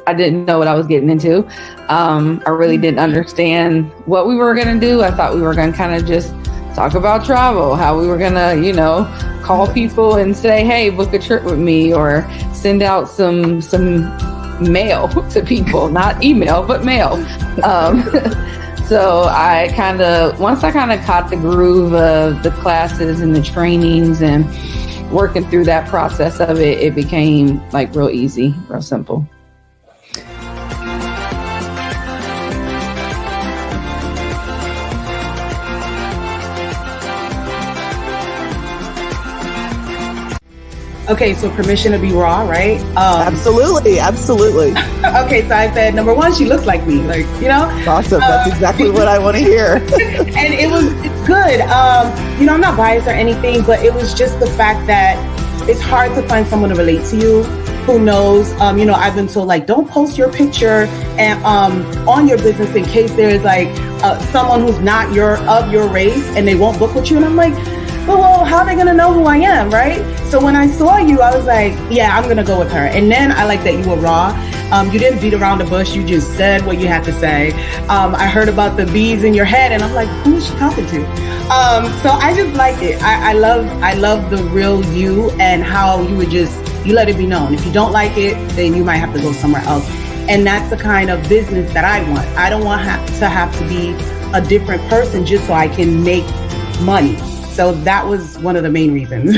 I didn't know what I was getting into. I really didn't understand what we were going to do. I thought we were going to kind of just talk about travel, how we were going to, call people and say, hey, book a trip with me, or send out some mail to people, not email, but mail. So once I kind of caught the groove of the classes and the trainings and working through that process of it, it became like real easy, real simple. Okay, so permission to be raw, right? Absolutely. Okay, so I said, number one, she looks like me, Awesome. That's exactly what I want to hear. And it's good. I'm not biased or anything, but it was just the fact that it's hard to find someone to relate to you who knows. I've been told, like, don't post your picture and on your business in case there's someone who's not of your race and they won't book with you. And I'm like, well, how are they going to know who I am, right? So when I saw you, I was like, yeah, I'm going to go with her. And then I like that you were raw. You didn't beat around the bush. You just said what you had to say. I heard about the bees in your head, and I'm like, who is she talking to? So I just like it. I love the real you and how you let it be known. If you don't like it, then you might have to go somewhere else. And that's the kind of business that I want. I don't want to have to be a different person just so I can make money. So that was one of the main reasons.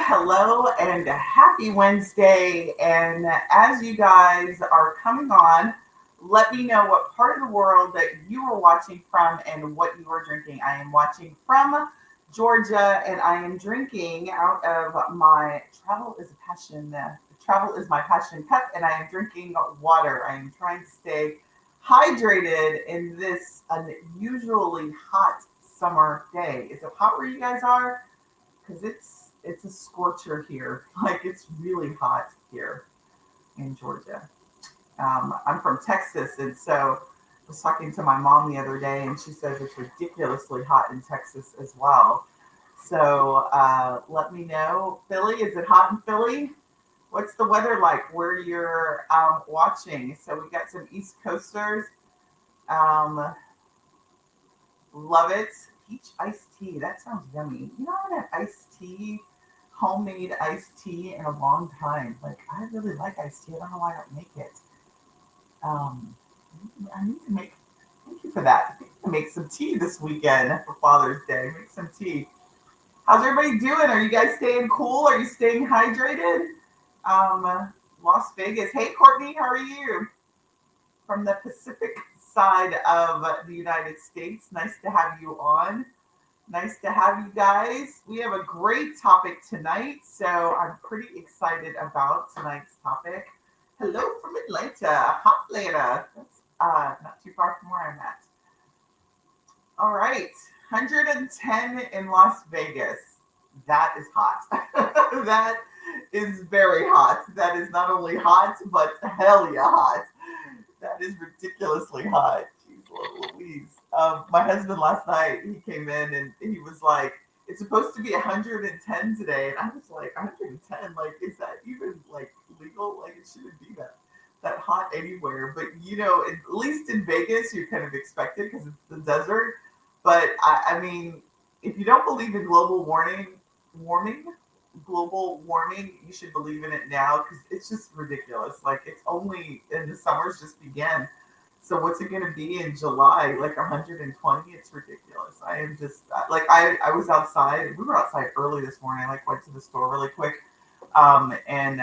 Hello, and happy Wednesday. And as you guys are coming on, let me know what part of the world that you are watching from and what you are drinking. I am watching from Georgia, and I am drinking out of my Travel is my passion cup, and I am drinking water. I am trying to stay hydrated in this unusually hot summer day. Is it hot where you guys are? Because it's a scorcher here. Like, it's really hot here in Georgia. I'm from Texas, and so I was talking to my mom the other day, and she says it's ridiculously hot in Texas as well. So let me know. Philly, is it hot in Philly? What's the weather like where you're watching? So we got some East Coasters. Love it. Peach iced tea. That sounds yummy. I haven't had iced tea, homemade iced tea in a long time. Like, I really like iced tea. I don't know why I don't make it. I need to make. Thank you for that. I need to make some tea this weekend for Father's Day. Make some tea. How's everybody doing? Are you guys staying cool? Are you staying hydrated? Las Vegas. Hey, Courtney, how are you? From the Pacific side of the United States. Nice to have you on. Nice to have you guys. We have a great topic tonight, so I'm pretty excited about tonight's topic. Hello from Atlanta. Hot Atlanta. That's not too far from where I'm at. All right. 110 in Las Vegas. That is hot. That is very hot. That is not only hot, but hell yeah hot. That is ridiculously hot. Jeez Louise. My husband last night, he came in and he was like, it's supposed to be 110 today. And I was like, 110? Like, is that even like legal? Like, it shouldn't be that hot anywhere. But at least in Vegas, you kind of expect it because it's the desert. But I mean, if you don't believe in global warming, you should believe in it now because it's just ridiculous. Like, it's only, and the summer's just began. So what's it going to be in July? Like 120? It's ridiculous. I am just like, I was outside. We were outside early this morning. I went to the store really quick. And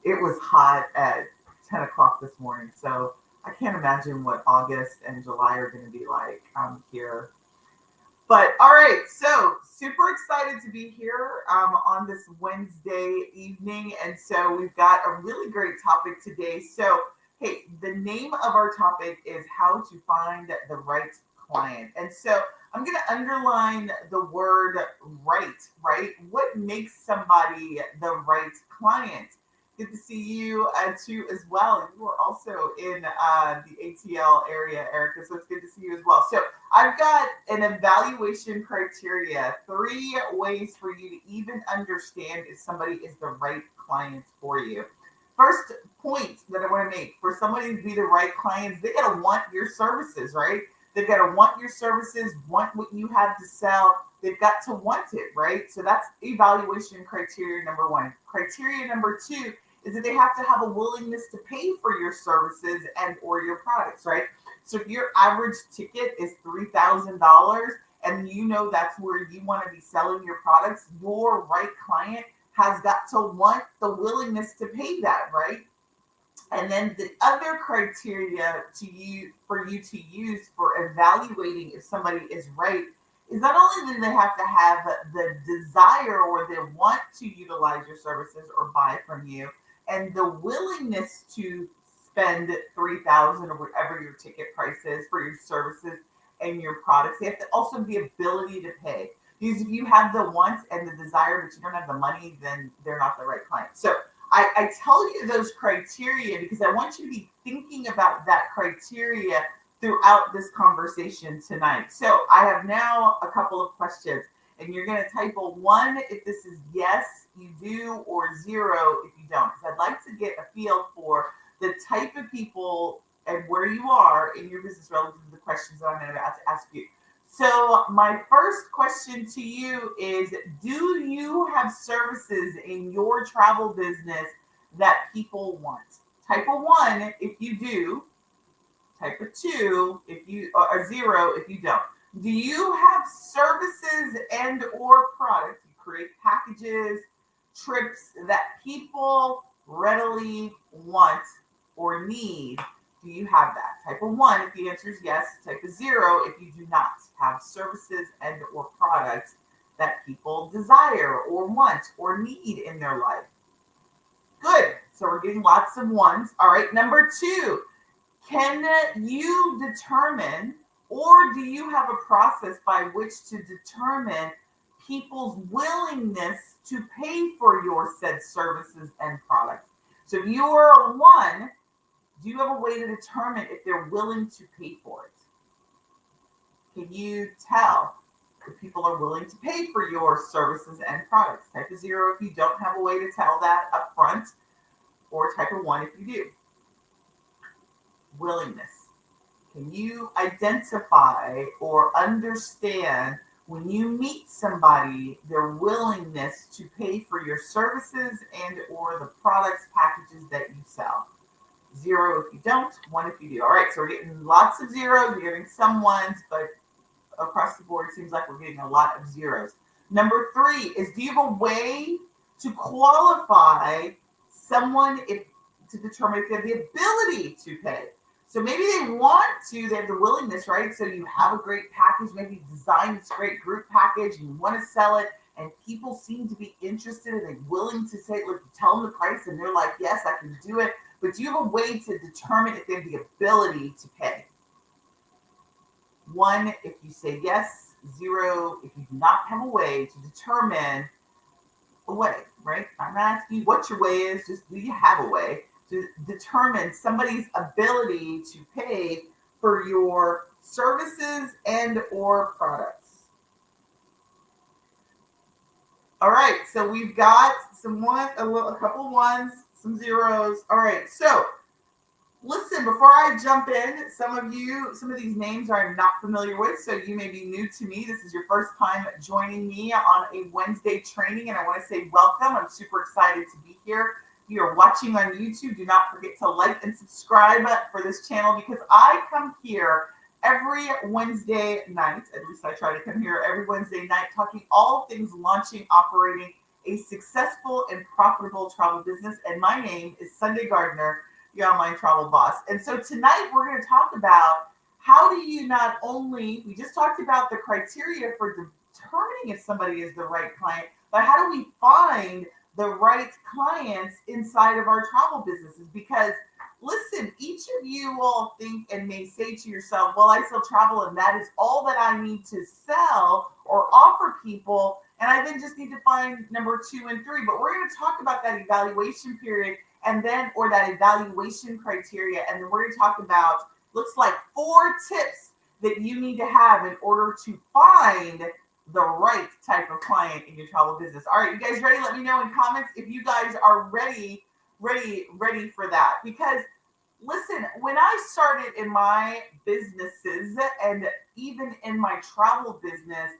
it was hot at 10 o'clock this morning. So I can't imagine what August and July are going to be like here. But all right, so super excited to be here on this Wednesday evening. And so we've got a really great topic today. So, hey, the name of our topic is how to find the right client. And so I'm going to underline the word right? What makes somebody the right client? Good to see you too as well. You are also in the ATL area, Erica, so it's good to see you as well. So I've got an evaluation criteria, 3 ways for you to even understand if somebody is the right client for you. First point that I want to make, for somebody to be the right clients, they got to want your services, right? They've got to want your services, want what you have to sell. They've got to want it, right? So that's evaluation criteria number 1. Criteria number 2 is that they have to have a willingness to pay for your services and or your products, right? So if your average ticket is $3,000 and you know that's where you want to be selling your products, your right client has got to want the willingness to pay that, right? And then the other criteria for you to use for evaluating if somebody is right is not only do they have to have the desire or the want to utilize your services or buy from you, and the willingness to spend $3,000 or whatever your ticket price is for your services and your products. They have to also have the ability to pay. Because if you have the want and the desire, but you don't have the money, then they're not the right client. So I tell you those criteria because I want you to be thinking about that criteria throughout this conversation tonight. So I have now a couple of questions, and you're going to type a 1 if this is yes, you do, or 0 if you don't. Because I'd like to get a feel for the type of people and where you are in your business relative to the questions that I'm about to ask you. So my first question to you is, do you have services in your travel business that people want? Type a 1 if you do. Type a 2 if you, or 0 if you don't. Do you have services and or products? You create packages, trips that people readily want or need. Do you have that? Type a 1 if the answer is yes. Type a 0 if you do not have services and or products that people desire or want or need in their life. Good. So we're getting lots of 1s. All right. Number 2, can you determine, or do you have a process by which to determine people's willingness to pay for your said services and products? So if you are a 1, do you have a way to determine if they're willing to pay for it? Can you tell if people are willing to pay for your services and products? Type a 0 if you don't have a way to tell that up front, or type a 1 if you do. Willingness. Can you identify or understand when you meet somebody their willingness to pay for your services and or the products, packages that you sell? 0 if you don't, 1 if you do. All right, so we're getting lots of 0s, we're getting some 1s, but across the board, it seems like we're getting a lot of 0s. Number 3 is, do you have a way to qualify someone to determine if they have the ability to pay? So maybe they want to, they have the willingness, right? So you have a great package, maybe you designed this great group package and you want to sell it, and people seem to be interested and they're willing to say, look, tell them the price, and they're like, yes, I can do it. But do you have a way to determine if they have the ability to pay? 1 if you say yes, 0 if you do not have a way to determine a way, right? I'm not asking you what your way is, just do you have a way to determine somebody's ability to pay for your services and or products? All right, so we've got a couple 1s, some 0s. All right, so listen, before I jump in, some of these names I'm not familiar with, so you may be new to me. This is your first time joining me on a Wednesday training, and I want to say welcome. I'm super excited to be here. If you're watching on YouTube, do not forget to like and subscribe for this channel, because I come here every Wednesday night. At least I try to come here every Wednesday night, talking all things launching, operating a successful and profitable travel business. And my name is Sunday Gardner, the online travel boss. And so tonight we're going to talk about how do you not only, we just talked about the criteria for determining if somebody is the right client, but how do we find the right clients inside of our travel businesses? Because listen, each of you will think and may say to yourself, well, I sell travel and that is all that I need to sell or offer people. And I then just need to find number 2 and 3. But we're going to talk about that evaluation period and then, or that evaluation criteria. And then we're going to talk about, looks like 4 tips that you need to have in order to find the right type of client in your travel business. All right, you guys ready? Let me know in comments if you guys are ready for that. Because listen, when I started in my businesses and even in my travel business,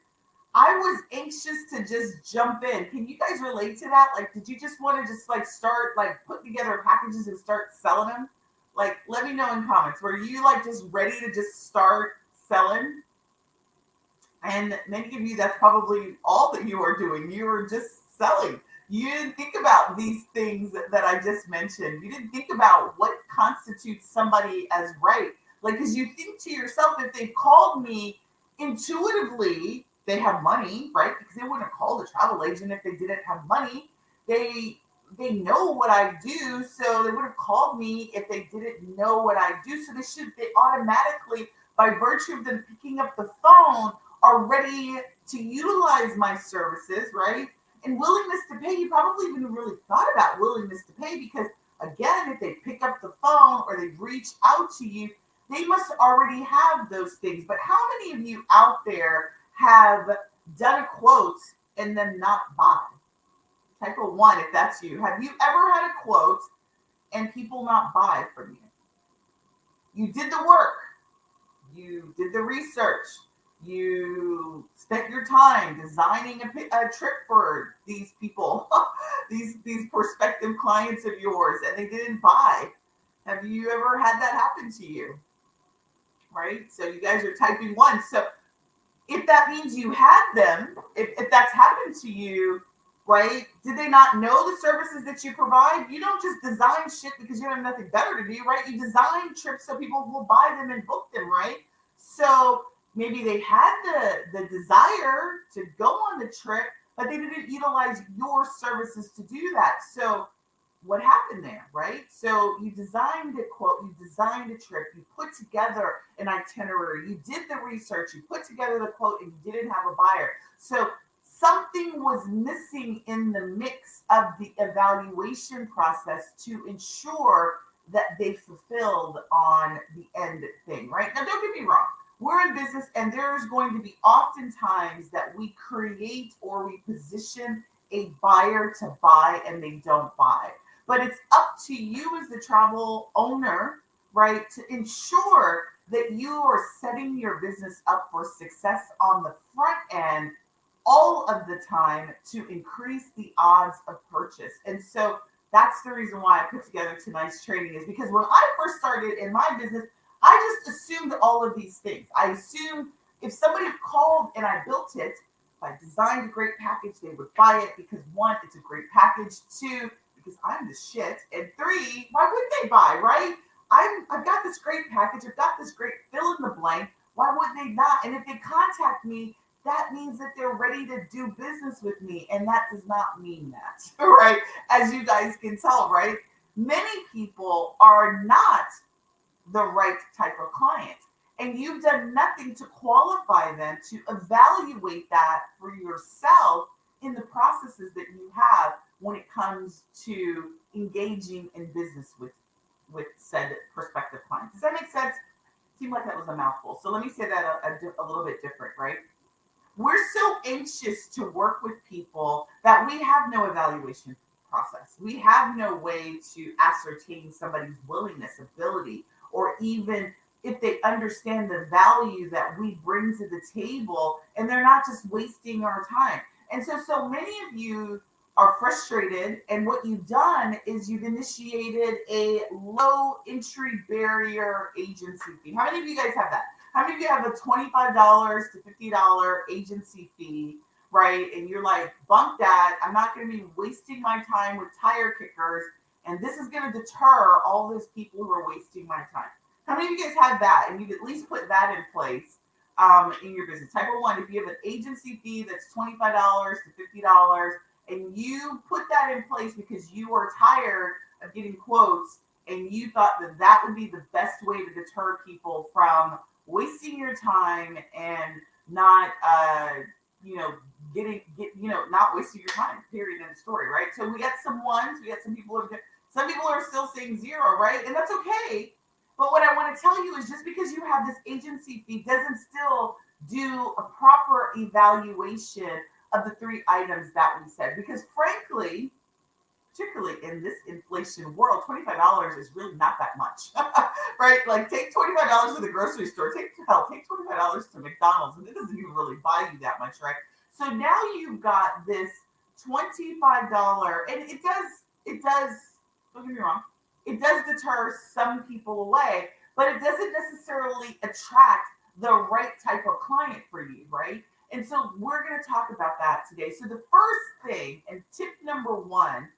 I was anxious to just jump in. Can you guys relate to that? Like, did you just want to just like start like putting together packages and start selling them? Like, let me know in comments. Were you like just ready to just start selling? And many of you, that's probably all that you are doing. You are just selling. You didn't think about these things that I just mentioned. You didn't think about what constitutes somebody as right. Like, because you think to yourself, if they called me intuitively, they have money, right? Because they wouldn't have called a travel agent if they didn't have money. They know what I do, so they would have called me if they didn't know what I do. So they automatically, by virtue of them picking up the phone, are ready to utilize my services, right? And willingness to pay, you probably even really thought about willingness to pay because, again, if they pick up the phone or they reach out to you, they must already have those things. But how many of you out there have done a quote and then not buy? Type of 1 if that's you. Have you ever had a quote and people not buy from you? You did the work. You did the research. You spent your time designing a trip for these people, these prospective clients of yours, and they didn't buy. Have you ever had that happen to you? Right? So you guys are typing 1. So if that means you had them, if that's happened to you, right? Did they not know the services that you provide? You don't just design shit because you have nothing better to do, right? You design trips so people will buy them and book them, right? So maybe they had the desire to go on the trip, but they didn't utilize your services to do that. So what happened there, right? So you designed a quote, you designed a trip, you put together an itinerary, you did the research, you put together the quote, and you didn't have a buyer. So something was missing in the mix of the evaluation process to ensure that they fulfilled on the end thing, right? Now, don't get me wrong. We're in business, and there's going to be oftentimes that we create or we position a buyer to buy and they don't buy. But it's up to you as the travel owner, right, to ensure that you are setting your business up for success on the front end all of the time to increase the odds of purchase. And so that's the reason why I put together tonight's training, is because when I first started in my business, I just assumed all of these things. I assumed if somebody called and I built it, if I designed a great package, they would buy it because 1, it's a great package. 2, because I'm the shit. And 3, why wouldn't they buy, right? I've got this great package. I've got this great fill in the blank. Why would they not? And if they contact me, that means that they're ready to do business with me. And that does not mean that, right? As you guys can tell, right? Many people are not the right type of client. And you've done nothing to qualify them, to evaluate that for yourself in the processes that you have when it comes to engaging in business with said prospective clients. Does that make sense? Seemed like that was a mouthful. So let me say that a little bit different, right? We're so anxious to work with people that we have no evaluation process. We have no way to ascertain somebody's willingness, ability, or even if they understand the value that we bring to the table, and they're not just wasting our time. And so many of you are frustrated, and what you've done is you've initiated a low entry barrier agency fee. How many of you guys have that? How many of you have a $25 to $50 agency fee, right? And you're like, bunk that. I'm not going to be wasting my time with tire kickers, and this is going to deter all those people who are wasting my time. How many of you guys have that? And you've at least put that in place in your business. Type of 1, if you have an agency fee that's $25 to $50, and you put that in place because you are tired of getting quotes and you thought that that would be the best way to deter people from wasting your time and not, not wasting your time, period, in the story, right? So we got some ones, we got some people are still saying zero, right? And that's okay. But what I want to tell you is just because you have this agency fee doesn't still do a proper evaluation of the 3 items that we said. Because frankly, particularly in this inflation world, $25 is really not that much, right? Like take $25 to the grocery store, take $25 to McDonald's, and it doesn't even really buy you that much, right? So now you've got this $25, and it does, don't get me wrong, it does deter some people away, but it doesn't necessarily attract the right type of client for you, right? And so we're going to talk about that today. So the first thing and tip number 1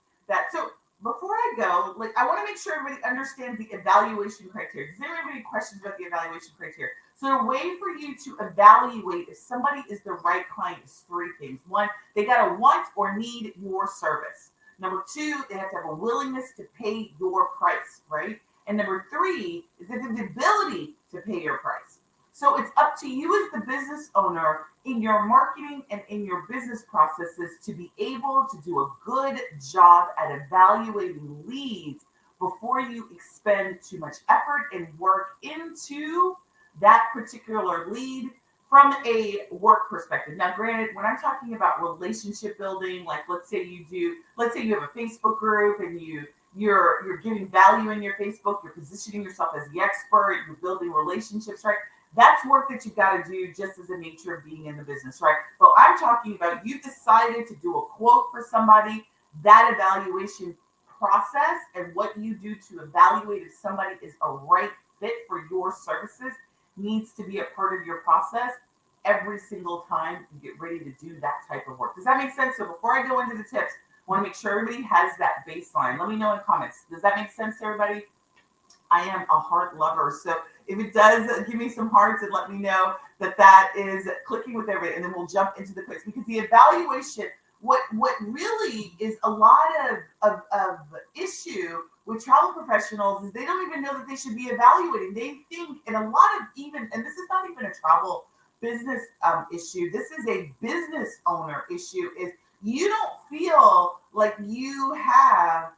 so before I go, I want to make sure everybody understands the evaluation criteria. Does anybody have any questions about the evaluation criteria? So the way for you to evaluate if somebody is the right client is 3 things. 1, they got to want or need your service. Number 2, they have to have a willingness to pay your price, right? And number 3 is they have the ability to pay your price. So it's up to you as the business owner in your marketing and in your business processes to be able to do a good job at evaluating leads before you expend too much effort and work into that particular lead from a work perspective. Now, granted, when I'm talking about relationship building, like let's say you have a Facebook group and you're giving value in your Facebook, you're positioning yourself as the expert, you're building relationships, right? That's work that you've got to do just as the nature of being in the business, right? But I'm talking about you decided to do a quote for somebody, that evaluation process and what you do to evaluate if somebody is a right fit for your services needs to be a part of your process every single time you get ready to do that type of work. Does that make sense? So before I go into the tips, I want to make sure everybody has that baseline. Let me know in comments. Does that make sense to everybody? I am a heart lover. So if it does, give me some hearts and let me know that is clicking with everybody. And then we'll jump into the clicks because the evaluation, what really is a lot of issue with travel professionals is they don't even know that they should be evaluating. They think, and a lot of and this is not even a travel business issue. This is a business owner issue. Is you don't feel like you have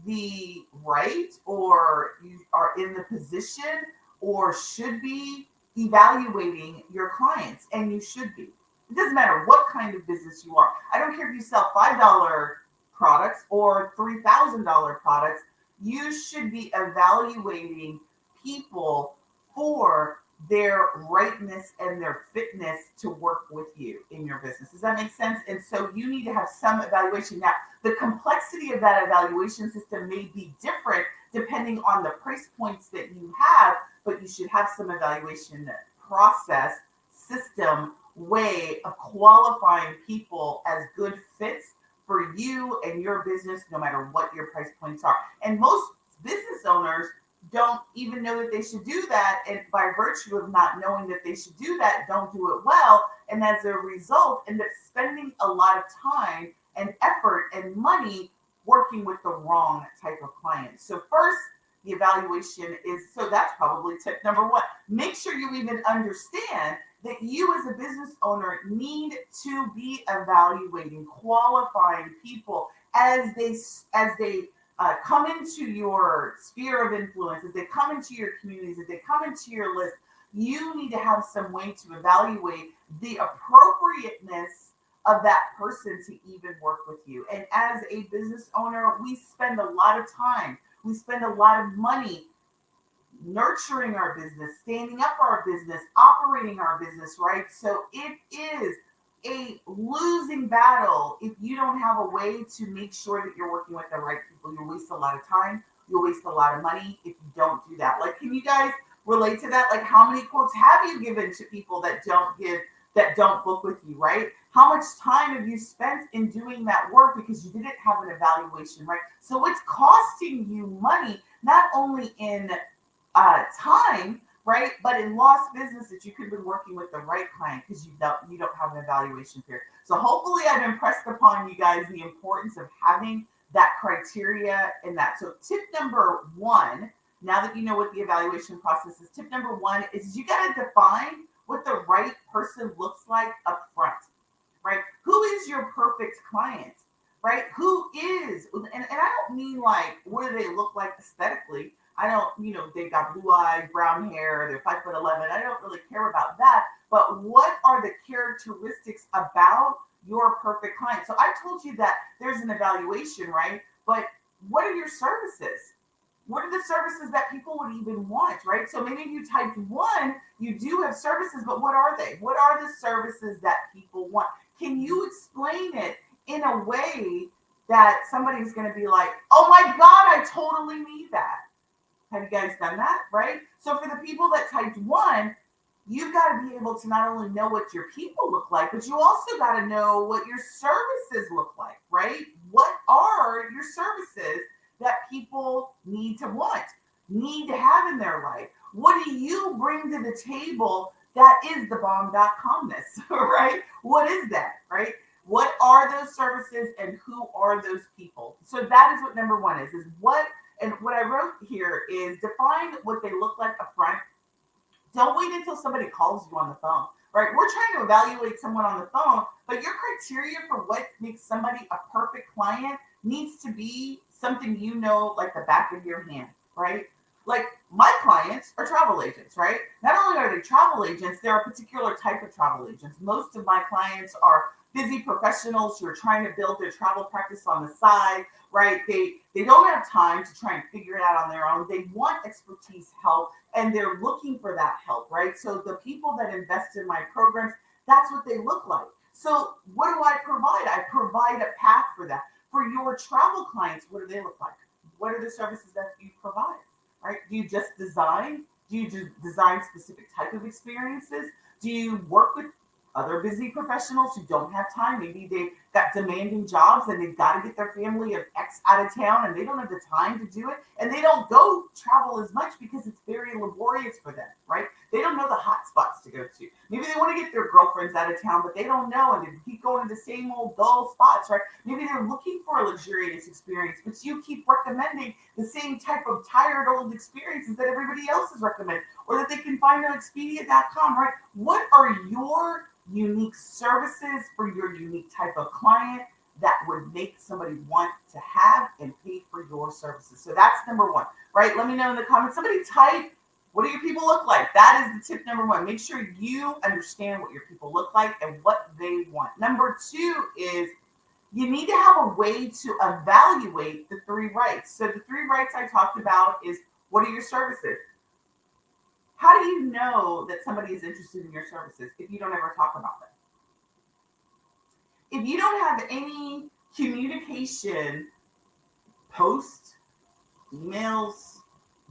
the right or you are in the position or should be evaluating your clients, and you should be. It doesn't matter what kind of business you are. I don't care if you sell $5 products or $3,000 products. You should be evaluating people for their rightness and their fitness to work with you in your business. Does that make sense? And so you need to have some evaluation. Now, the complexity of that evaluation system may be different depending on the price points that you have, but you should have some evaluation process, system, way of qualifying people as good fits for you and your business, no matter what your price points are. And most business owners don't even know that they should do that. And by virtue of not knowing that they should do that, don't do it well. And as a result, end up spending a lot of time and effort and money working with the wrong type of clients. So first, the evaluation so that's probably tip number 1. Make sure you even understand that you as a business owner need to be evaluating, qualifying people as they come into your sphere of influence, as they come into your communities, as they come into your list. You need to have some way to evaluate the appropriateness of that person to even work with you. And as a business owner, we spend a lot of time, we spend a lot of money nurturing our business, standing up our business, operating our business, right? So it is a losing battle if you don't have a way to make sure that you're working with the right people. You'll waste a lot of time. You'll waste a lot of money if you don't do that. Like, can you guys relate to that? Like, how many quotes have you given to people that don't book with you, right? How much time have you spent in doing that work because you didn't have an evaluation, right? So it's costing you money, not only in time, right, but in lost business that you could have been working with the right client because you don't have an evaluation period. So hopefully I've impressed upon you guys the importance of having that criteria and that. So tip number one, now that you know what the evaluation process is, tip number one is you got to define what the right person looks like up front, right? Who is your perfect client, right? Who is, and I don't mean like, what do they look like aesthetically? I don't, they got blue eyes, brown hair, they're 5'11". I don't really care about that. But what are the characteristics about your perfect client? So I told you that there's an evaluation, right? But what are your services? What are the services that people would even want, right? So many of you typed one, you do have services, but what are they? What are the services that people want? Can you explain it in a way that somebody's going to be like, oh my God, I totally need that. Have you guys done that, right? So for the people that typed one, you've got to be able to not only know what your people look like, but you also got to know what your services look like, right? What are your services that people need to want, need to have in their life? What do you bring to the table that is the bomb.comness, right? What is that, right? What are those services and who are those people? So that is what number one is what, and what I wrote here is define what they look like up front. Don't wait until somebody calls you on the phone, right? We're trying to evaluate someone on the phone, but your criteria for what makes somebody a perfect client needs to be something like the back of your hand, right? Like my clients are travel agents, right? Not only are they travel agents, they're a particular type of travel agents. Most of my clients are busy professionals who are trying to build their travel practice on the side, right? They don't have time to try and figure it out on their own. They want expertise, help, and they're looking for that help, right? So the people that invest in my programs, that's what they look like. So what do I provide? I provide a path for that. For your travel clients, what do they look like? What are the services that you provide, right? Do you just design? Do you just design specific type of experiences? Do you work with other busy professionals who don't have time? Maybe they've got demanding jobs and they've got to get their family of X out of town and they don't have the time to do it. And they don't go travel as much because it's very laborious for them, right? They don't know the hot spots to go to. Maybe they want to get their girlfriends out of town, but they don't know. And they keep going to the same old dull spots, right? Maybe they're looking for a luxurious experience, but you keep recommending the same type of tired old experiences that everybody else is recommending, or that they can find on Expedia.com, right? What are your unique services for your unique type of client that would make somebody want to have and pay for your services? So that's number one, right? Let me know in the comments. Somebody type, what do your people look like? That is the tip number one. Make sure you understand what your people look like and what they want. Number two is you need to have a way to evaluate the three rights. So the three rights I talked about is, what are your services? How do you know that somebody is interested in your services if you don't ever talk about them? If you don't have any communication, posts, emails,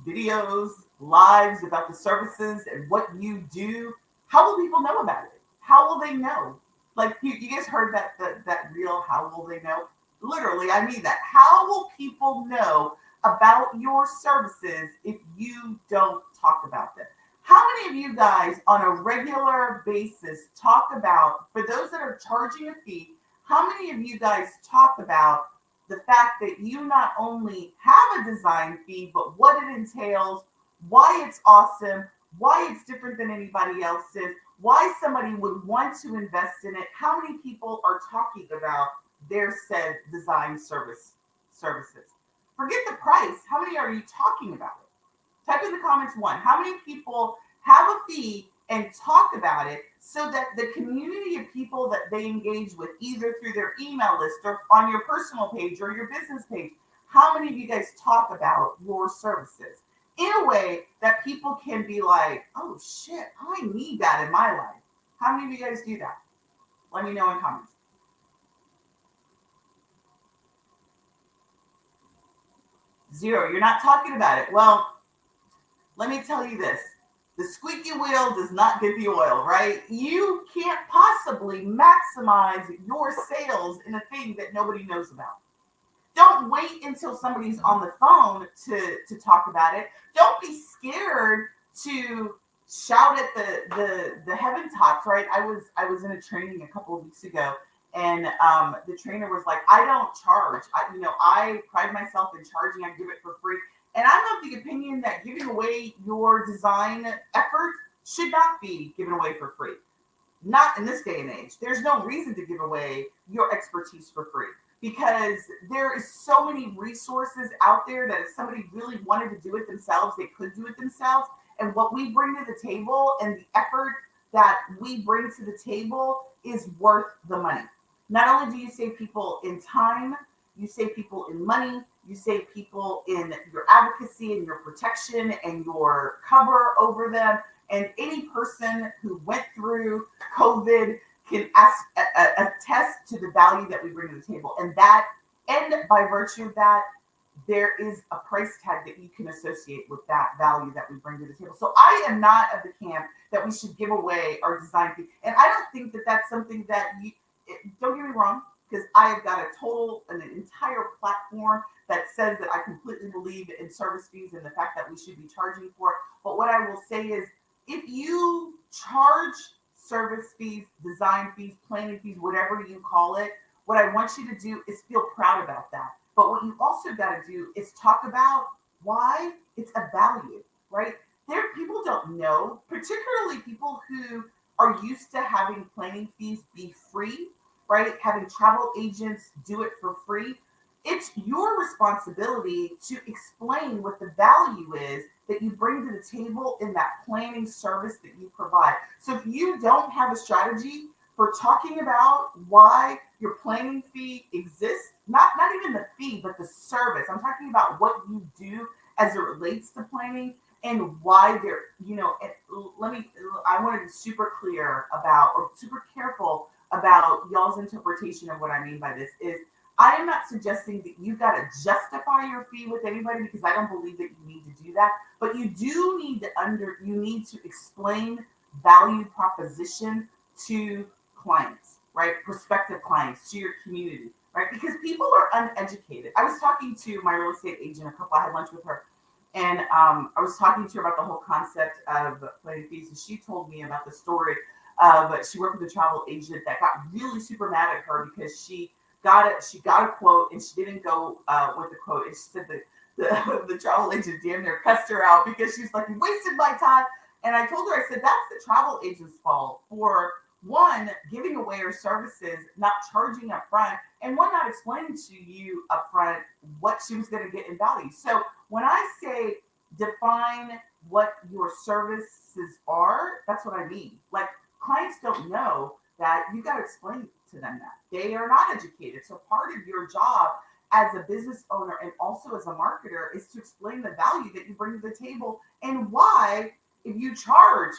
videos, lives about the services and what you do, how will people know about it? How will they know? Like you guys heard that real, how will they know? Literally, I mean that. How will people know about your services if you don't talk about them? How many of you guys on a regular basis talk about, for those that are charging a fee, how many of you guys talk about the fact that you not only have a design fee, but what it entails, why it's awesome, why it's different than anybody else's, why somebody would want to invest in it? How many people are talking about their said design services? Forget the price. How many are you talking about it? Type in the comments one. How many people have a fee and talk about it so that the community of people that they engage with, either through their email list or on your personal page or your business page, how many of you guys talk about your services in a way that people can be like, oh shit, I need that in my life? How many of you guys do that? Let me know in comments. Zero. You're not talking about it. Well, let me tell you this. The squeaky wheel does not get the oil, right? You can't possibly maximize your sales in a thing that nobody knows about. Don't wait until somebody's on the phone to talk about it. Don't be scared to shout at the heaven tops, right? I was in a training a couple of weeks ago, And the trainer was like, I don't charge. I pride myself in charging. I give it for free. And I'm of the opinion that giving away your design effort should not be given away for free. Not in this day and age. There's no reason to give away your expertise for free, because there is so many resources out there that if somebody really wanted to do it themselves, they could do it themselves. And what we bring to the table and the effort that we bring to the table is worth the money. Not only do you save people in time, you save people in money, you save people in your advocacy and your protection and your cover over them. And any person who went through COVID can attest to the value that we bring to the table. And by virtue of that, there is a price tag that you can associate with that value that we bring to the table. So I am not of the camp that we should give away our design fee. And I don't think that that's something that don't get me wrong, because I have got an entire platform that says that I completely believe in service fees and the fact that we should be charging for it. But what I will say is, if you charge service fees, design fees, planning fees, whatever you call it, what I want you to do is feel proud about that. But what you also got to do is talk about why it's a value, right? People don't know, particularly people who are used to having planning fees be free, right? Having travel agents do it for free. It's your responsibility to explain what the value is that you bring to the table in that planning service that you provide. So if you don't have a strategy for talking about why your planning fee exists, not even the fee, but the service. I'm talking about what you do as it relates to planning and why I want to be super clear about, or super careful about y'all's interpretation of what I mean by this is, I am not suggesting that you got to justify your fee with anybody, because I don't believe that you need to do that. But you do need to explain value proposition to clients, right? Prospective clients, to your community, right? Because people are uneducated. I was talking to my real estate agent I had lunch with her, and I was talking to her about the whole concept of planning fees, and she told me about the story of she worked with a travel agent that got really super mad at her because she got a quote and she didn't go with the quote, and she said that the travel agent damn near cussed her out because she's like, you wasted my time. And I told her, I said, that's the travel agent's fault for one, giving away her services, not charging up front, and one, not explaining to you up front what she was going to get in value. So when I say define what your services are, that's what I mean. Like, clients don't know that. You got to explain to them that. They are not educated. So part of your job as a business owner and also as a marketer is to explain the value that you bring to the table and why, if you charge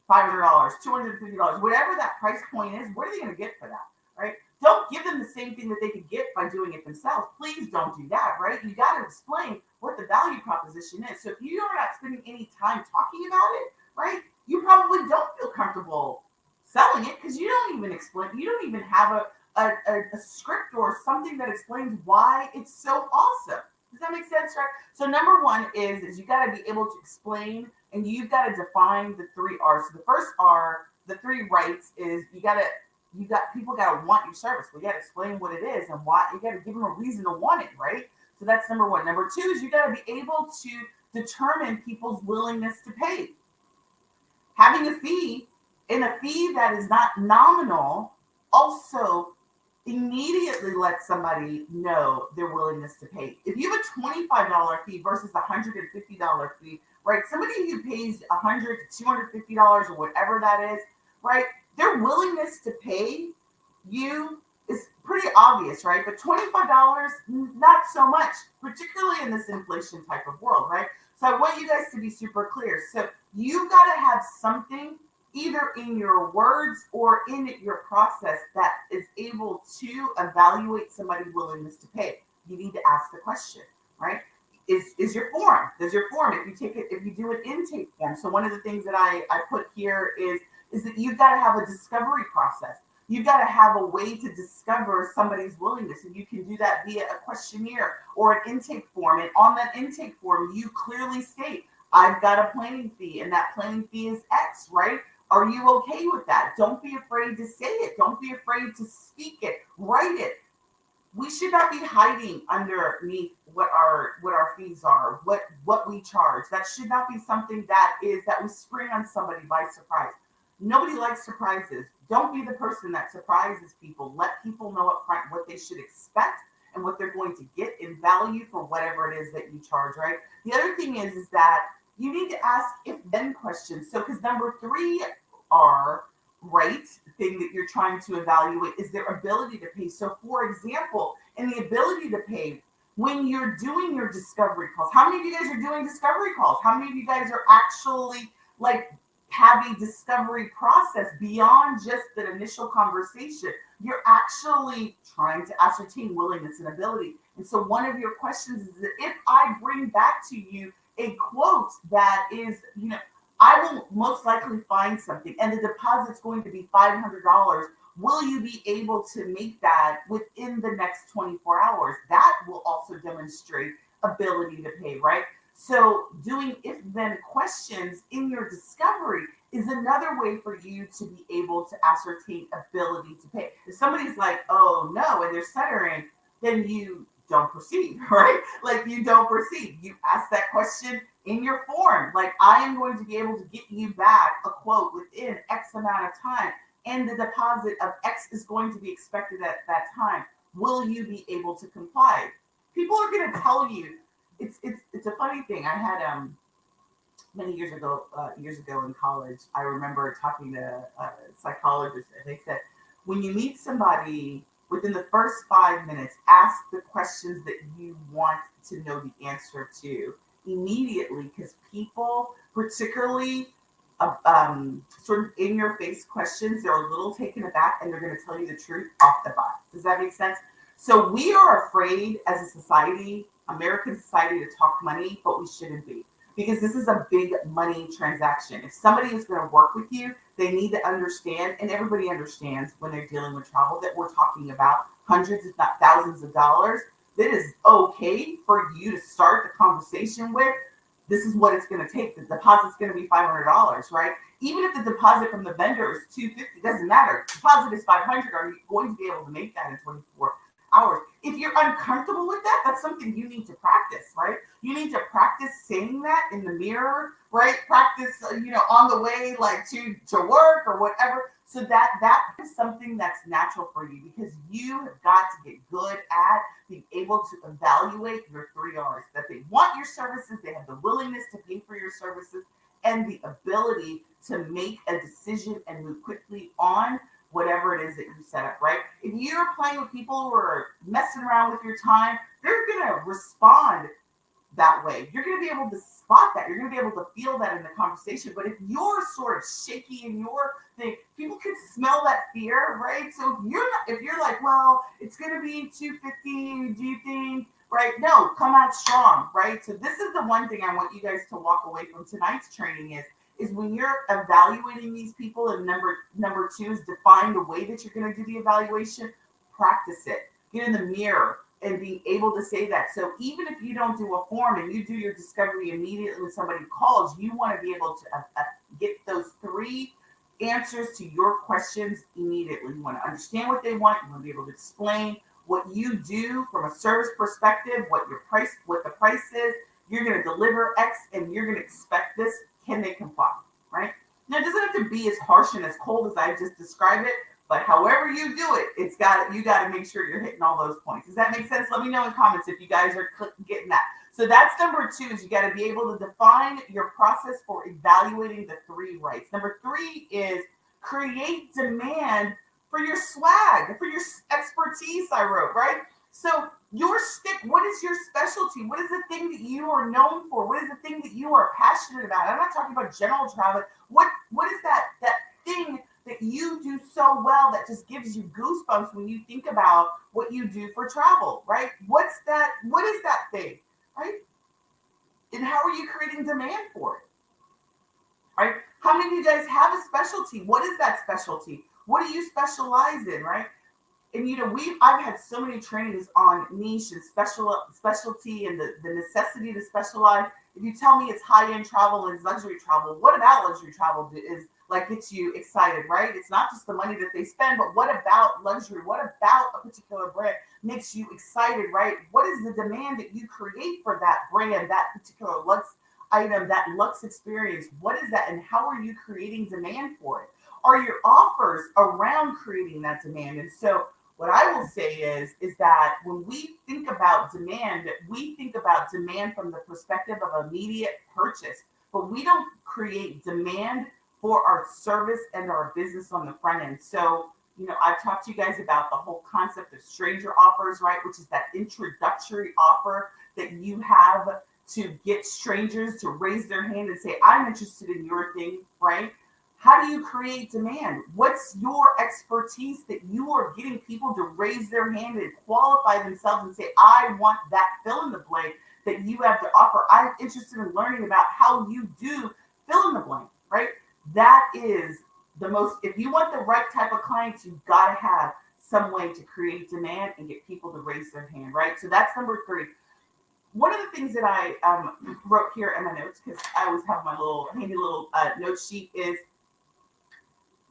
$500, $250, whatever that price point is, what are they going to get for that, right? Don't give them the same thing that they could get by doing it themselves. Please don't do that, right? You got to explain what the value proposition is. So if you are not spending any time talking about it, right, you probably don't feel comfortable selling it because you don't even have a script or something that explains why it's so awesome. Does that make sense, right? So number one is you got to be able to explain, and you've got to define the 3 R's. So the first R, the 3 rights, is people got to want your service. We got to explain what it is and why. You got to give them a reason to want it, right? So that's number one. Number two is you got to be able to determine people's willingness to pay. Having a fee, and a fee that is not nominal, also immediately let somebody know their willingness to pay. If you have a $25 fee versus a $150 fee, right? Somebody who pays $100 to $250 or whatever that is, right? Their willingness to pay you is pretty obvious, right? But $25, not so much, particularly in this inflation type of world, right? So I want you guys to be super clear. So you've got to have something either in your words or in your process that is able to evaluate somebody's willingness to pay. You need to ask the question, right? Is your form? Does your form, if you do an intake form? So one of the things that I put here is that you've got to have a discovery process. You've got to have a way to discover somebody's willingness, and you can do that via a questionnaire or an intake form. And on that intake form, you clearly state, I've got a planning fee, and that planning fee is X, right? Are you okay with that? Don't be afraid to say it. Don't be afraid to speak it. Write it. We should not be hiding underneath what our fees are, what we charge. That should not be something that we spring on somebody by surprise. Nobody likes surprises. Don't be the person that surprises people. Let people know up front what they should expect and what they're going to get in value for whatever it is that you charge, right? The other thing is that you need to ask if-then questions. So, because number 3 are right thing that you're trying to evaluate is their ability to pay. So, for example, in the ability to pay, when you're doing your discovery calls, how many of you guys are doing discovery calls? How many of you guys are actually like have a discovery process beyond just the initial conversation? You're actually trying to ascertain willingness and ability. And so one of your questions is that if I bring back to you a quote that is, I will most likely find something and the deposit's going to be $500. Will you be able to make that within the next 24 hours? That will also demonstrate ability to pay, right? So doing if-then questions in your discovery is another way for you to be able to ascertain ability to pay. If somebody's like, oh no, and they're stuttering, then you don't proceed, right? Like you don't proceed. You ask that question in your form. Like, I am going to be able to get you back a quote within X amount of time, and the deposit of X is going to be expected at that time. Will you be able to comply? People are going to tell you. It's a funny thing. I had many years ago in college, I remember talking to a psychologist, and they said, when you meet somebody, within the first 5 minutes, ask the questions that you want to know the answer to immediately, because people, particularly sort of in your face questions, they're a little taken aback and they're going to tell you the truth off the bat. Does that make sense? So we are afraid as a society, American society, to talk money, but we shouldn't be, because this is a big money transaction. If somebody is going to work with you, they need to understand, and everybody understands when they're dealing with travel, that we're talking about hundreds, if not thousands of dollars. That is okay for you to start the conversation with. This is what it's going to take. The deposit's going to be $500, right? Even if the deposit from the vendor is $250, doesn't matter. Deposit is $500. Are you going to be able to make that in 24 hours? If you're uncomfortable with that, that's something you need to practice, right? You need to practice saying that in the mirror, right? Practice, on the way, like to work or whatever. So that is something that's natural for you, because you have got to get good at being able to evaluate your 3 R's, that they want your services, they have the willingness to pay for your services, and the ability to make a decision and move quickly on whatever it is that you set up, right? If you're playing with people who are messing around with your time, they're going to respond that way. You're going to be able to spot that. You're going to be able to feel that in the conversation. But if you're sort of shaky in your thing, people can smell that fear, right? So if you're like, well, it's going to be $250, do you think? Right? No, come out strong, right? So this is the one thing I want you guys to walk away from tonight's training is when you're evaluating these people, and number 2 is define the way that you're going to do the evaluation. Practice it. Get in the mirror and be able to say that. So even if you don't do a form and you do your discovery immediately when somebody calls, you want to be able to get those 3 answers to your questions immediately. You want to understand what they want. You want to be able to explain what you do from a service perspective, what the price is. You're going to deliver X and you're going to expect this. Can they comply? Right? Now, it doesn't have to be as harsh and as cold as I just described it, but however you do it, you got to make sure you're hitting all those points. Does that make sense? Let me know in comments if you guys are getting that. So that's number 2, is you got to be able to define your process for evaluating the 3 rights. Number 3 is create demand for your swag, for your expertise, I wrote, right? So your stick, what is your specialty? What is the thing that you are known for? What is the thing that you are passionate about? I'm not talking about general travel. What is that thing that you do so well that just gives you goosebumps when you think about what you do for travel, right? What is that thing, right? And how are you creating demand for it, right? How many of you guys have a specialty? What is that specialty? What do you specialize in, right? And I've had so many trainings on niche and specialty and the necessity to specialize. If you tell me it's high-end travel and it's luxury travel, what about luxury travel is like gets you excited, right? It's not just the money that they spend, but what about luxury? What about a particular brand makes you excited, right? What is the demand that you create for that brand, that particular lux item, that lux experience? What is that, and how are you creating demand for it? Are your offers around creating that demand? And so what I will say is that when we think about demand, we think about demand from the perspective of immediate purchase, but we don't create demand for our service and our business on the front end. So, I've talked to you guys about the whole concept of stranger offers, right? Which is that introductory offer that you have to get strangers to raise their hand and say, I'm interested in your thing, right? How do you create demand? What's your expertise that you are getting people to raise their hand and qualify themselves and say, I want that fill in the blank that you have to offer. I'm interested in learning about how you do fill in the blank, right? That is the most, if you want the right type of clients, you've got to have some way to create demand and get people to raise their hand, right? So that's number 3. One of the things that I wrote here in my notes, because I always have my little handy little note sheet, is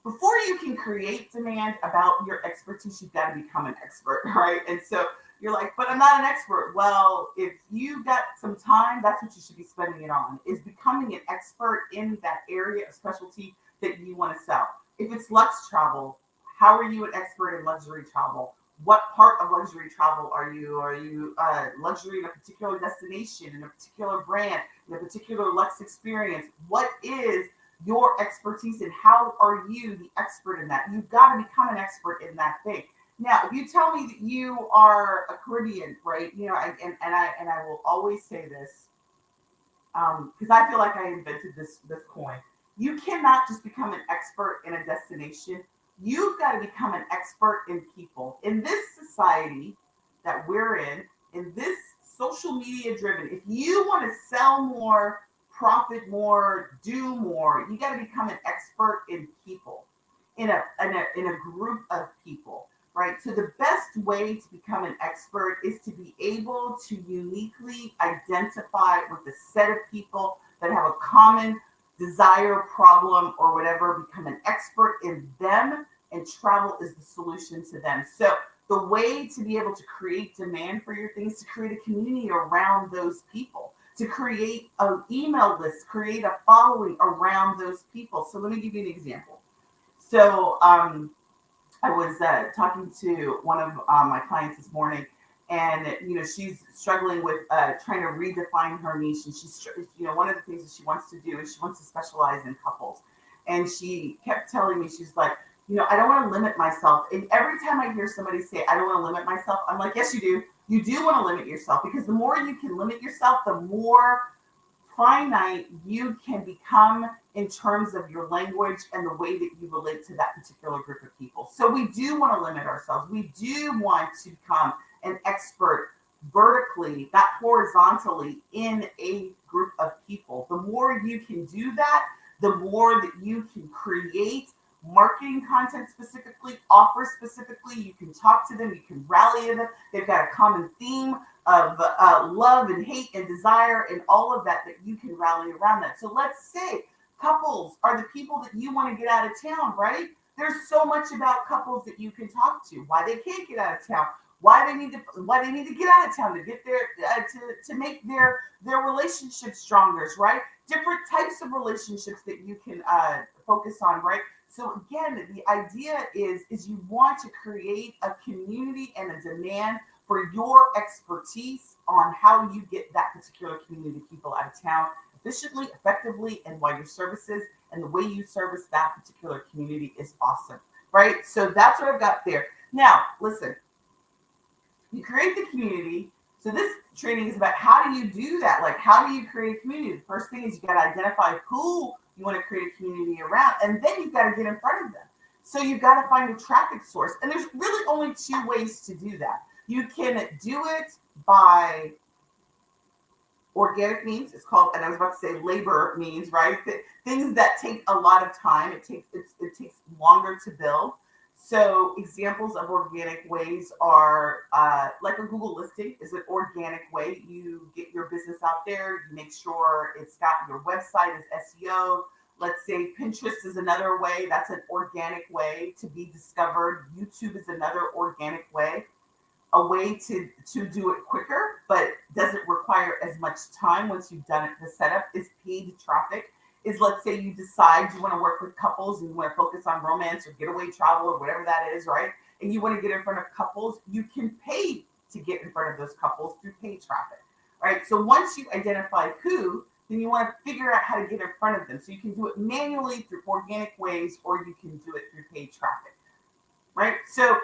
before you can create demand about your expertise, you've got to become an expert, right? And so you're like, but I'm not an expert. Well, if you got some time, that's what you should be spending it on, is becoming an expert in that area of specialty that you want to sell. If it's luxe travel, how are you an expert in luxury travel? What part of luxury travel are you? Are you luxury in a particular destination, in a particular brand, in a particular luxe experience? What is your expertise and how are you the expert in that? You've got to become an expert in that thing. Now, if you tell me that you are a Caribbean, right? And I will always say this because I feel like I invented this coin. You cannot just become an expert in a destination. You've got to become an expert in people. In this society that we're in this social media driven, if you want to sell more, profit more, do more, you got to become an expert in people, in a group of people, right? So the best way to become an expert is to be able to uniquely identify with a set of people that have a common desire, problem, or whatever, become an expert in them, and travel is the solution to them. So the way to be able to create demand for your things, to create a community around those people, to create an email list, create a following around those people. So let me give you an example. So I was talking to one of my clients this morning, and she's struggling with trying to redefine her niche. And she's, one of the things that she wants to do is she wants to specialize in couples. And she kept telling me, she's like, I don't want to limit myself. And every time I hear somebody say, I don't want to limit myself, I'm like, yes, you do. You do want to limit yourself, because the more you can limit yourself, the more finite you can become in terms of your language and the way that you relate to that particular group of people. So we do want to limit ourselves. We do want to become an expert vertically, not horizontally, in a group of people. The more you can do that, the more that you can create marketing content specifically, offer specifically. You can talk to them, you can rally them. They've got a common theme of love and hate and desire and all of that you can rally around that. So let's say couples are the people that you want to get out of town, right? There's so much about couples that you can talk to, why they can't get out of town, why they need to get out of town to get their to make their relationships stronger, right? Different types of relationships that you can focus on, right? So again, the idea is you want to create a community and a demand for your expertise on how you get that particular community of people out of town efficiently, effectively, and while your services and the way you service that particular community is awesome, right? So that's what I've got there. Now, listen, you create the community. So this training is about how do you do that? Like, how do you create a community? The first thing is you got to identify who you want to create a community around, and then you've got to get in front of them. So you've got to find a traffic source. And there's really only 2 ways to do that. You can do it by organic means. It's called, and I was about to say labor means, right? Things that take a lot of time. It takes longer to build. So examples of organic ways are like a Google listing is an organic way. You get your business out there. You make sure it's got your website is SEO. Let's say Pinterest is another way. That's an organic way to be discovered. YouTube is another organic way. A way to do it quicker, but doesn't require as much time once you've done it. The setup is paid traffic. Is, let's say you decide you want to work with couples and you want to focus on romance or getaway travel or whatever that is, right? And you want to get in front of couples, you can pay to get in front of those couples through paid traffic, right? So once you identify who, then you want to figure out how to get in front of them. So you can do it manually through organic ways, or you can do it through paid traffic, right? So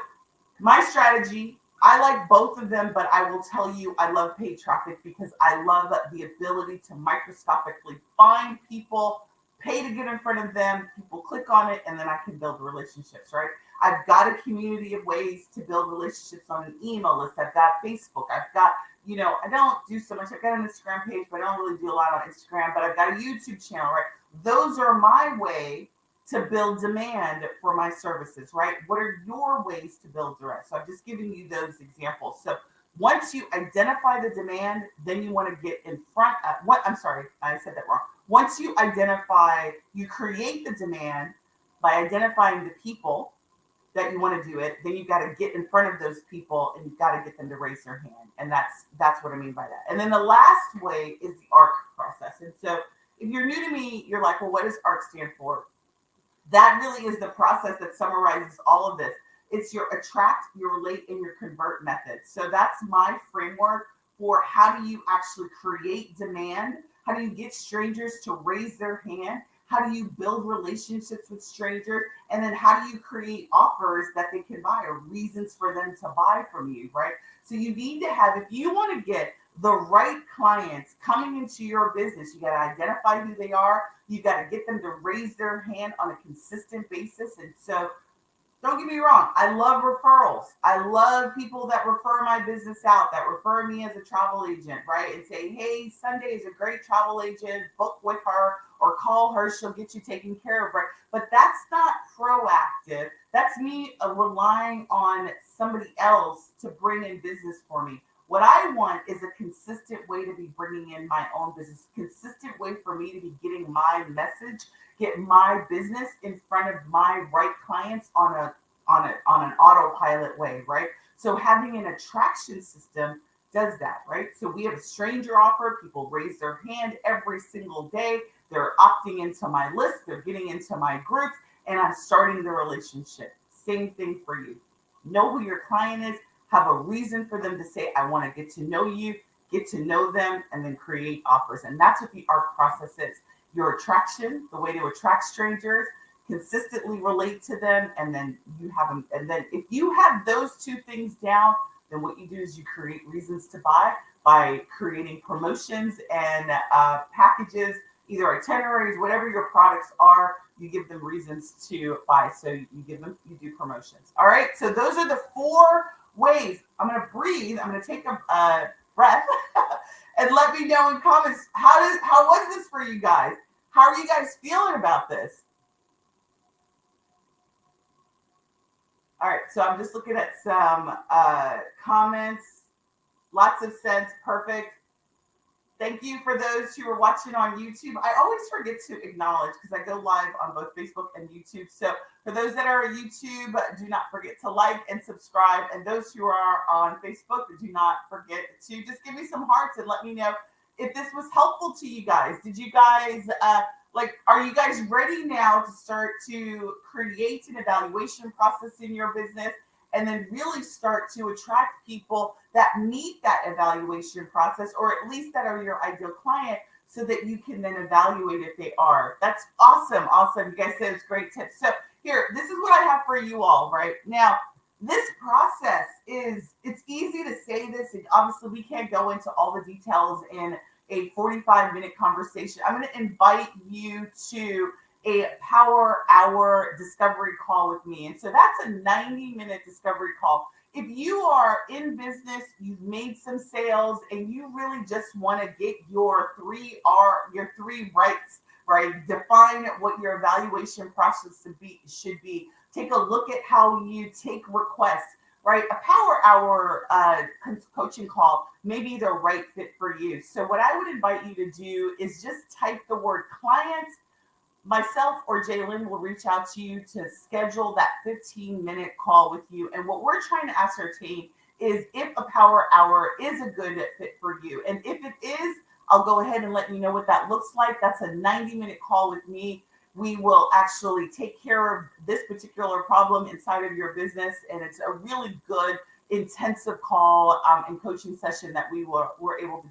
my strategy, I like both of them, but I will tell you I love paid traffic because I love the ability to microscopically find people, pay to get in front of them, people click on it, and then I can build relationships, right? I've got a community of ways to build relationships on an email list. I've got Facebook. I've got, I don't do so much. I've got an Instagram page, but I don't really do a lot on Instagram, but I've got a YouTube channel, right? Those are my way to build demand for my services, right? What are your ways to build demand? So I'm just giving you those examples. So once you identify the demand, then you want to get in front of I said that wrong. Once you create the demand by identifying the people that you want to do it, then you've got to get in front of those people and you've got to get them to raise their hand. And that's what I mean by that. And then the last way is the ARC process. And so if you're new to me, you're like, well, what does ARC stand for? That really is the process that summarizes all of this. It's your attract, your relate, and your convert method. So that's my framework for how do you actually create demand? How do you get strangers to raise their hand? How do you build relationships with strangers? And then how do you create offers that they can buy or reasons for them to buy from you, right? So you need to have, if you want to get the right clients coming into your business, you got to identify who they are. You got to get them to raise their hand on a consistent basis. And so don't get me wrong, I love referrals. I love people that refer my business out, that refer me as a travel agent, right? And say, hey, Sunday is a great travel agent, book with her or call her, she'll get you taken care of, right? But that's not proactive. That's me relying on somebody else to bring in business for me. What I want is a consistent way to be bringing in my own business, consistent way for me to be getting my message, get my business in front of my right clients on an autopilot way, right? So having an attraction system does that, right? So we have a stranger offer. People raise their hand every single day. They're opting into my list. They're getting into my groups, and I'm starting the relationship. Same thing for you. Know who your client is. Have a reason for them to say, I want to get to know you, get to know them, and then create offers. And that's what the ARC process is. Your attraction, the way to attract strangers, consistently relate to them, and then you have them. And then if you have those two things down, then what you do is you create reasons to buy by creating promotions and packages, either itineraries, whatever your products are, you give them reasons to buy. So you do promotions. All right. So those are the 4 ways. I'm going to breathe. I'm going to take a breath and let me know in comments. How was this for you guys? How are you guys feeling about this? All right. So I'm just looking at some comments. Lots of sense. Perfect. Thank you for those who are watching on YouTube. I always forget to acknowledge because I go live on both Facebook and YouTube. So for those that are on YouTube, do not forget to like and subscribe. And those who are on Facebook, do not forget to just give me some hearts and let me know if this was helpful to you guys. Did you guys, are you guys ready now to start to create an evaluation process in your business? And then really start to attract people that meet that evaluation process, or at least that are your ideal client, so that you can then evaluate if they are. That's awesome. Awesome. You guys said it's great tips. So here, this is what I have for you all right now. This process it's easy to say this, and obviously we can't go into all the details in a 45-minute conversation. I'm going to invite you to a power hour discovery call with me. And so that's a 90-minute discovery call. If you are in business, you've made some sales, and you really just want to get your 3 rights, right? Define what your evaluation process should be. Take a look at how you take requests, right? A power hour coaching call may be the right fit for you. So what I would invite you to do is just type the word client myself or Jalen will reach out to you to schedule that 15-minute call with you. And what we're trying to ascertain is if a power hour is a good fit for you. And if it is, I'll go ahead and let you know what that looks like. That's a 90-minute call with me. We will actually take care of this particular problem inside of your business. And it's a really good intensive call and coaching session that we were able to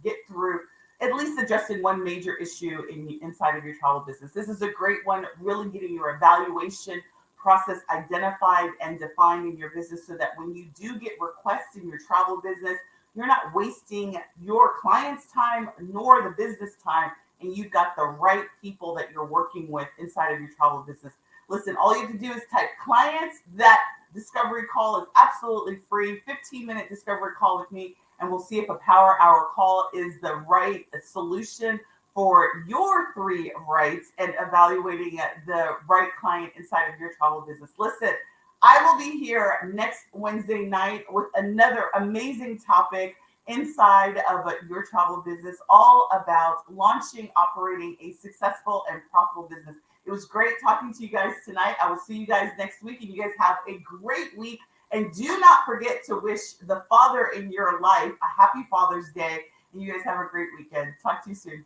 get through, at least addressing one major issue inside of your travel business. This is a great one, really getting your evaluation process identified and defined in your business so that when you do get requests in your travel business, you're not wasting your client's time nor the business time, and you've got the right people that you're working with inside of your travel business. Listen, all you have to do is type clients. That discovery call is absolutely free, 15-minute discovery call with me, and we'll see if a power hour call is the right solution for your three rights and evaluating the right client inside of your travel business. Listen, I will be here next Wednesday night with another amazing topic inside of your travel business, all about launching, operating a successful and profitable business. It was great talking to you guys tonight. I will see you guys next week, and you guys have a great week. And do not forget to wish the father in your life a happy Father's Day. And you guys have a great weekend. Talk to you soon.